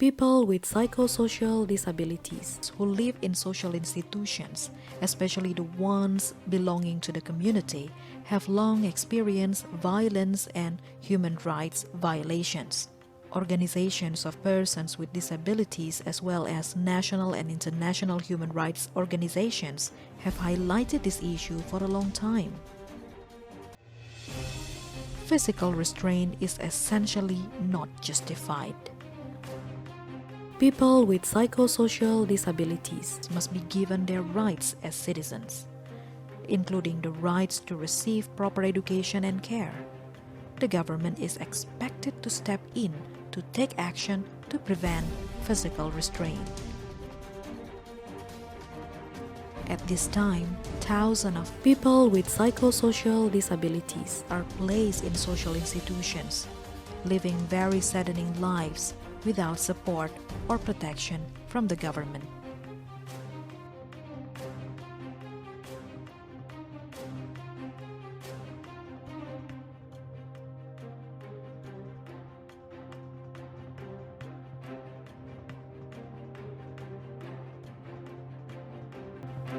People with psychosocial disabilities who live in social institutions, especially the ones belonging to the community, have long experienced violence and human rights violations. Organizations of persons with disabilities as well as national and international human rights organizations have highlighted this issue for a long time. Physical restraint is essentially not justified. People with psychosocial disabilities must be given their rights as citizens, including the rights to receive proper education and care. The government is expected to step in to take action to prevent physical restraint. At this time, thousands of people with psychosocial disabilities are placed in social institutions, living very saddening lives without support or protection from the government.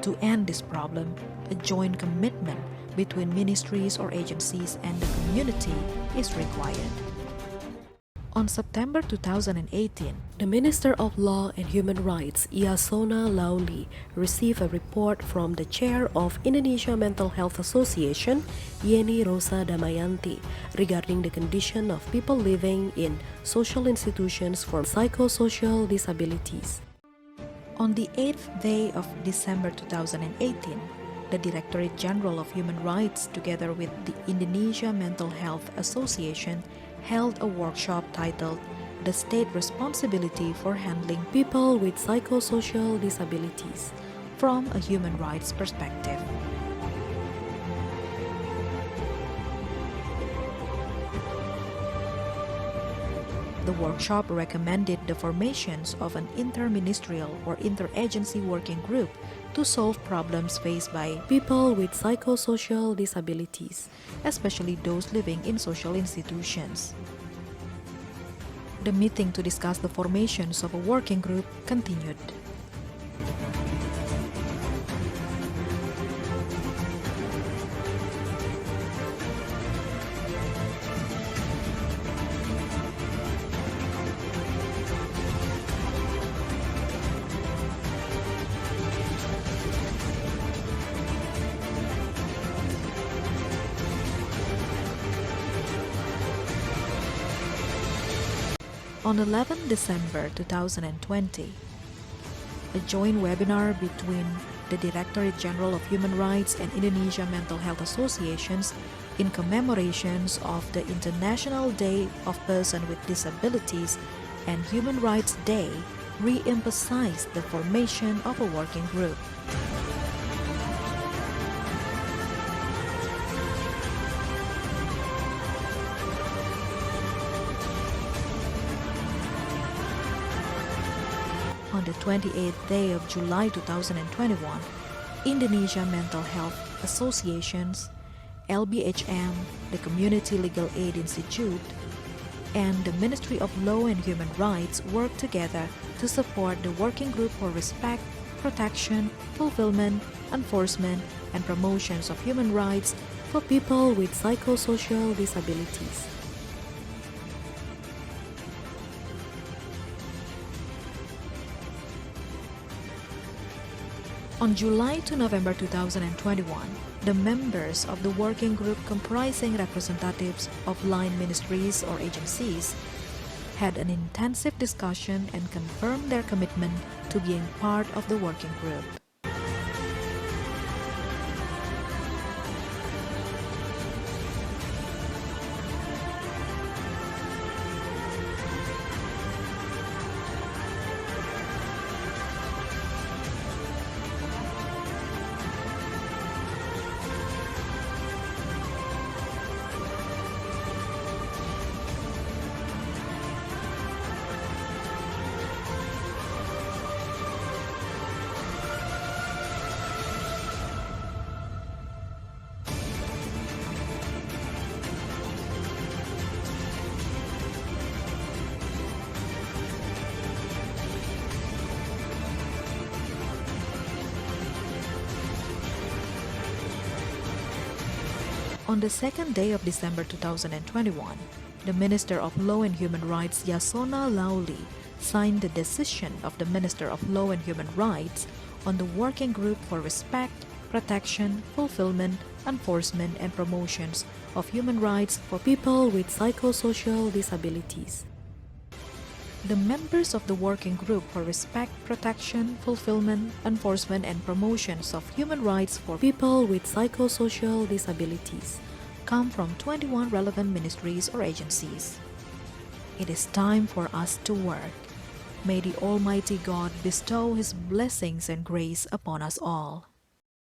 To end this problem, a joint commitment between ministries or agencies and the community is required. On September 2018, the Minister of Law and Human Rights, Yasona Lauli, received a report from the chair of Indonesia Mental Health Association, Yeni Rosa Damayanti, regarding the condition of people living in social institutions for psychosocial disabilities. On the 8th day of December 2018, the Directorate General of Human Rights, together with the Indonesia Mental Health Association, held a workshop titled "The State Responsibility for Handling People with Psychosocial Disabilities from a Human Rights Perspective." The workshop recommended the formations of an interministerial or interagency working group to solve problems faced by people with psychosocial disabilities, especially those living in social institutions. The meeting to discuss the formations of a working group continued. On 11 December 2020, a joint webinar between the Directorate General of Human Rights and Indonesia Mental Health Associations in commemorations of the International Day of Persons with Disabilities and Human Rights Day re-emphasized the formation of a working group. On the 28th day of July 2021, Indonesia Mental Health Associations, LBHM, the Community Legal Aid Institute, and the Ministry of Law and Human Rights worked together to support the Working Group for Respect, Protection, Fulfillment, Enforcement, and Promotions of Human Rights for People with Psychosocial Disabilities. On July to November 2021, the members of the working group comprising representatives of line ministries or agencies had an intensive discussion and confirmed their commitment to being part of the working group. On the second day of December 2021, the Minister of Law and Human Rights Yasona Lauli signed the decision of the Minister of Law and Human Rights on the Working Group for Respect, Protection, Fulfillment, Enforcement, and Promotions of Human Rights for People with Psychosocial Disabilities. The members of the Working Group for Respect, Protection, Fulfillment, Enforcement, and Promotions of Human Rights for People with Psychosocial Disabilities come from 21 relevant ministries or agencies. It is time for us to work. May the Almighty God bestow His blessings and grace upon us all.